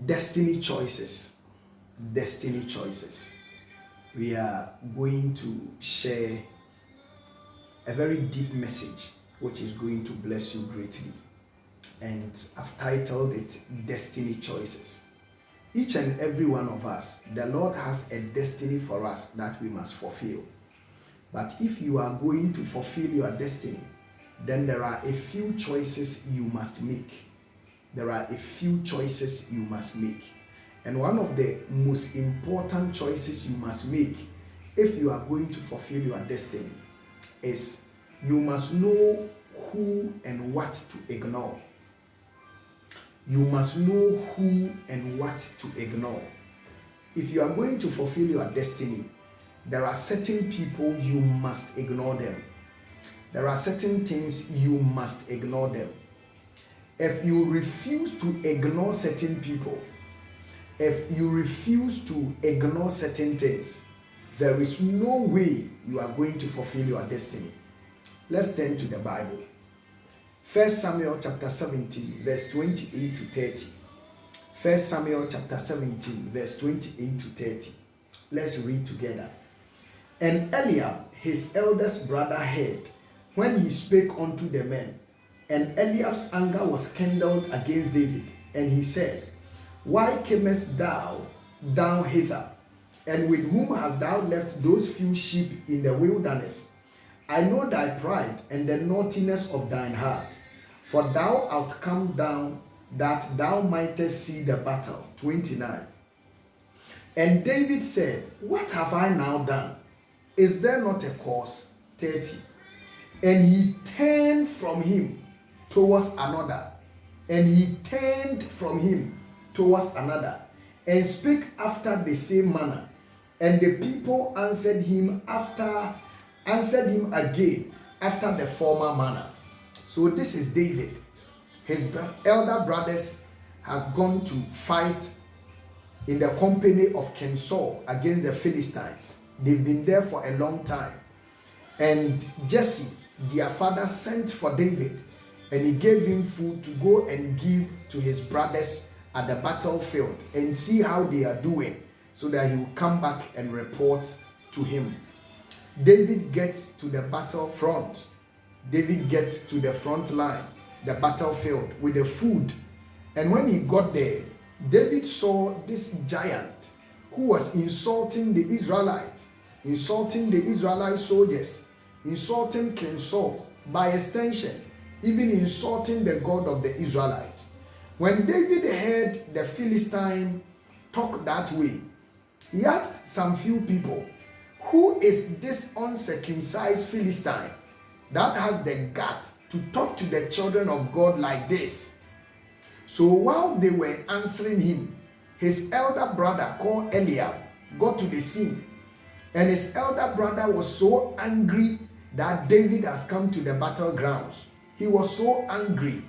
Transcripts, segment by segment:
Destiny choices. Destiny choices. We are going to share a very deep message which is going to bless you greatly. And I've titled it Destiny Choices. Each and every one of us, the Lord has a destiny for us that we must fulfill. But if you are going to fulfill your destiny, then there are a few choices you must make. There are a few choices you must make. And one of the most important choices you must make if you are going to fulfill your destiny is you must know who and what to ignore. You must know who and what to ignore. If you are going to fulfill your destiny, there are certain people you must ignore them. There are certain things you must ignore them. If you refuse to ignore certain people, if you refuse to ignore certain things, there is no way you are going to fulfill your destiny. Let's turn to the Bible. 1 Samuel chapter 17, verse 28 to 30. 1 Samuel chapter 17, verse 28 to 30. Let's read together. And Eliab, his eldest brother, heard when he spake unto the men. And Eliab's anger was kindled against David. And he said, Why camest thou down hither? And with whom hast thou left those few sheep in the wilderness? I know thy pride and the naughtiness of thine heart. For thou art come down that thou mightest see the battle. 29. And David said, What have I now done? Is there not a cause? 30. And he turned from him towards another. And he turned from him towards another, and spake after the same manner. And the people answered him again after the former manner. So this is David. His elder brothers has gone to fight in the company of King Saul against the Philistines. They've been there for a long time. And Jesse, their father, sent for David, and he gave him food to go and give to his brothers at the battlefield and see how they are doing, so that he will come back and report to him. David gets to the battlefront. David gets to the front line, the battlefield, with the food. And when he got there, David saw this giant who was insulting the Israelites, insulting the Israelite soldiers, insulting King Saul, by extension, even insulting the God of the Israelites. When David heard the Philistine talk that way, he asked some few people, Who is this uncircumcised Philistine that has the gut to talk to the children of God like this? So while they were answering him, his elder brother called Eliab got to the scene. And his elder brother was so angry that David has come to the battlegrounds. He was so angry.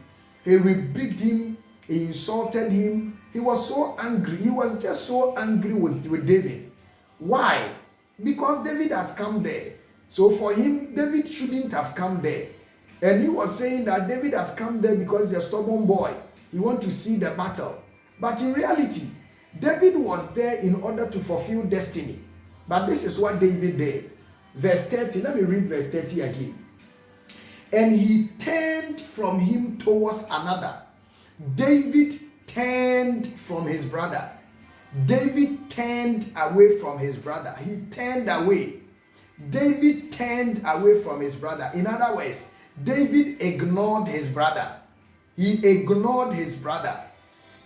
He rebuked him. He insulted him. He was so angry. He was just so angry with David. Why? Because David has come there. So for him, David shouldn't have come there. And he was saying that David has come there because he's a stubborn boy. He wants to see the battle. But in reality, David was there in order to fulfill destiny. But this is what David did. Verse 30. Let me read verse 30 again. And he turned from him towards another. David turned from his brother. David turned away from his brother. He turned away. David turned away from his brother. In other words, David ignored his brother. He ignored his brother.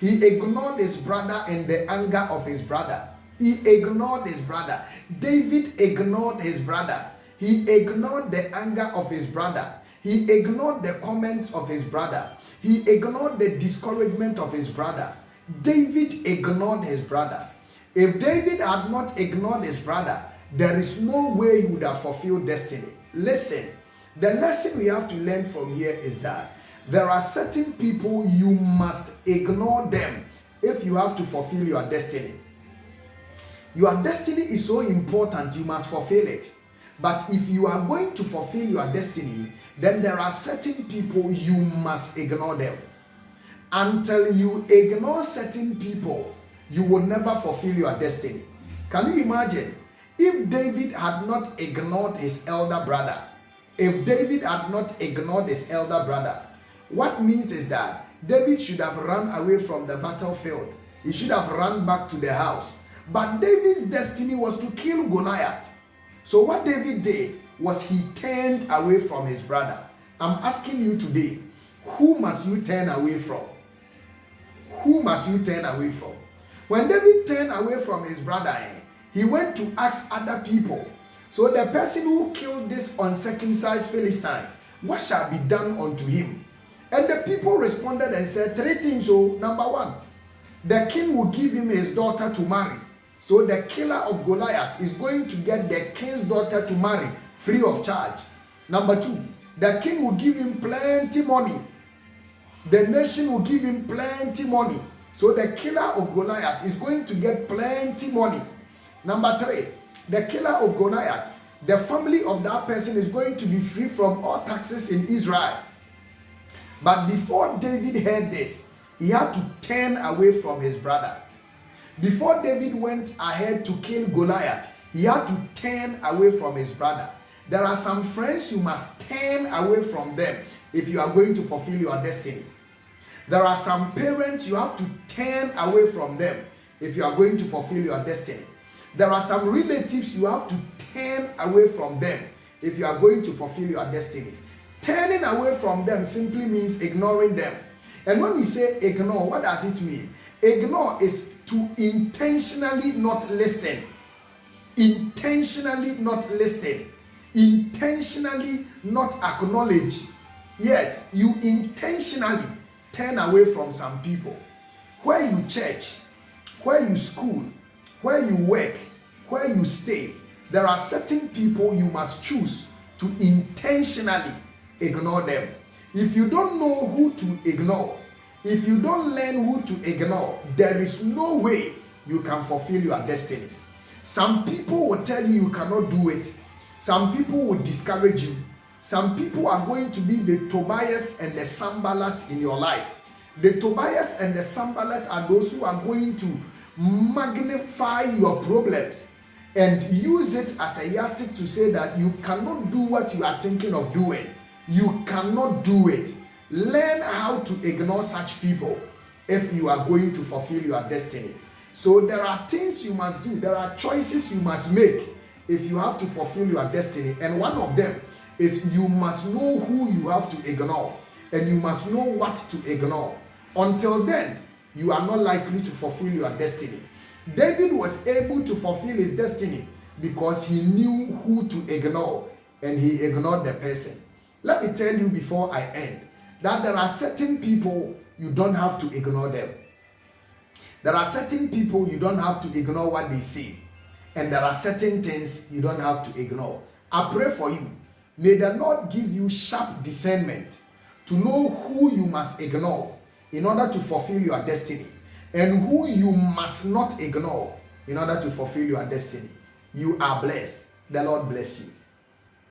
He ignored his brother and the anger of his brother. He ignored his brother. David ignored his brother. He ignored the anger of his brother. He ignored the comments of his brother. He ignored the discouragement of his brother. David ignored his brother. If David had not ignored his brother, there is no way he would have fulfilled destiny. Listen, the lesson we have to learn from here is that there are certain people you must ignore them if you have to fulfill your destiny. Your destiny is so important, you must fulfill it. But if you are going to fulfill your destiny, then there are certain people you must ignore them. Until you ignore certain people, you will never fulfill your destiny. Can you imagine if David had not ignored his elder brother? If David had not ignored his elder brother, what means is that David should have run away from the battlefield. He should have run back to the house. But David's destiny was to kill Goliath. So what David did was he turned away from his brother. I'm asking you today, who must you turn away from? Who must you turn away from? When David turned away from his brother, he went to ask other people. So the person who killed this uncircumcised Philistine, what shall be done unto him? And the people responded and said 3 things. So number 1, the king will give him his daughter to marry. So the killer of Goliath is going to get the king's daughter to marry free of charge. Number 2, the king will give him plenty money. The nation will give him plenty money. So the killer of Goliath is going to get plenty money. Number 3, the killer of Goliath, the family of that person is going to be free from all taxes in Israel. But before David heard this, he had to turn away from his brother. Before David went ahead to kill Goliath, he had to turn away from his brother. There are some friends you must turn away from them if you are going to fulfill your destiny. There are some parents you have to turn away from them if you are going to fulfill your destiny. There are some relatives you have to turn away from them if you are going to fulfill your destiny. Turning away from them simply means ignoring them. And when we say ignore, what does it mean? Ignore is to intentionally not listen. Intentionally not listen. Intentionally not acknowledge. Yes, you intentionally turn away from some people. Where you church, where you school, where you work, where you stay, there are certain people you must choose to intentionally ignore them. If you don't know who to ignore, if you don't learn who to ignore, there is no way you can fulfill your destiny. Some people will tell you you cannot do it. Some people will discourage you. Some people are going to be the Tobias and the Sanballat in your life. The Tobias and the Sanballat are those who are going to magnify your problems and use it as a yardstick to say that you cannot do what you are thinking of doing. You cannot do it. Learn how to ignore such people if you are going to fulfill your destiny. So there are things you must do. There are choices you must make if you have to fulfill your destiny. And one of them is you must know who you have to ignore. And you must know what to ignore. Until then, you are not likely to fulfill your destiny. David was able to fulfill his destiny because he knew who to ignore. And he ignored the person. Let me tell you before I end that there are certain people you don't have to ignore them. There are certain people you don't have to ignore what they say. And there are certain things you don't have to ignore. I pray for you. May the Lord give you sharp discernment to know who you must ignore in order to fulfill your destiny and who you must not ignore in order to fulfill your destiny. You are blessed. The Lord bless you.